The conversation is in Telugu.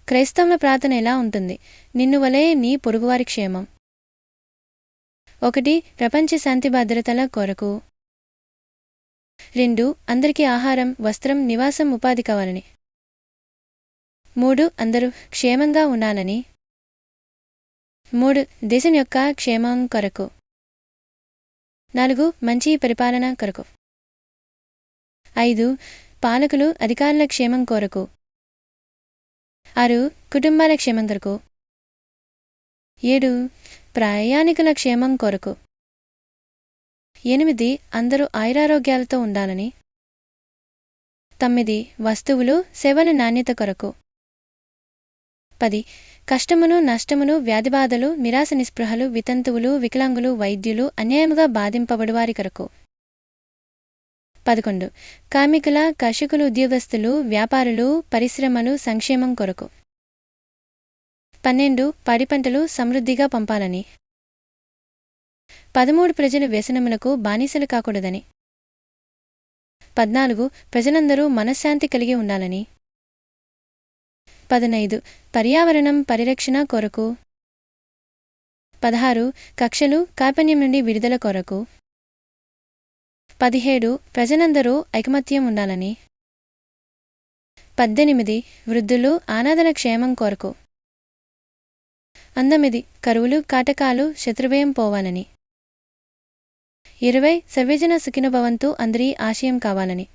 క్రైస్తవుల ప్రార్థన ఎలా ఉంటుంది? నిన్ను వలె నీ పొరుగువారి క్షేమం. 1. ప్రపంచ శాంతి భద్రతల కొరకు. 2. అందరికీ ఆహారం, వస్త్రం, నివాసం, ఉపాధి కావాలని. 3. అందరూ క్షేమంగా ఉండాలని. 3. దేశం యొక్క క్షేమం కొరకు. 4. మంచి పరిపాలన కొరకు. 5. పాలకులు, అధికారుల క్షేమం కొరకు. 6. కుటుంబాల క్షేమం కొరకు. 7. ప్రయాణికుల క్షేమం కొరకు. 8. అందరూ ఆయురారోగ్యాలతో ఉండాలని. 9. వస్తువులు, సేవల నాణ్యత కొరకు. 10. కష్టమును, నష్టమును, వ్యాధిబాధలు, నిరాశ, నిస్పృహలు, వితంతువులు, వికలాంగులు, వైద్యులు, అన్యాయముగా బాధింపబడువారి కొరకు. 11. కార్మికుల, కర్షకులు, ఉద్యోగస్తులు, వ్యాపారులు, పరిశ్రమలు సంక్షేమం కొరకు. 12. పాడి పంటలు సమృద్ధిగా పంపాలని. 13. ప్రజలు వ్యసనములకు బానిసలు కాకూడదని. 14. ప్రజలందరూ మనశ్శాంతి కలిగి ఉండాలని. 15. పర్యావరణం పరిరక్షణ కొరకు. 16. కక్షలు, కార్పణ్యం నుండి విడుదల కొరకు. 17. ప్రజలందరూ ఐకమత్యం ఉండాలని. 18. వృద్ధులు, అనాథల క్షేమం కొరకు. 19. కరువులు, కాటకాలు, శత్రుభయం పోవాలని. 20. సర్వేజన సుఖినో భవంతు, అందరి ఆశయం కావాలని.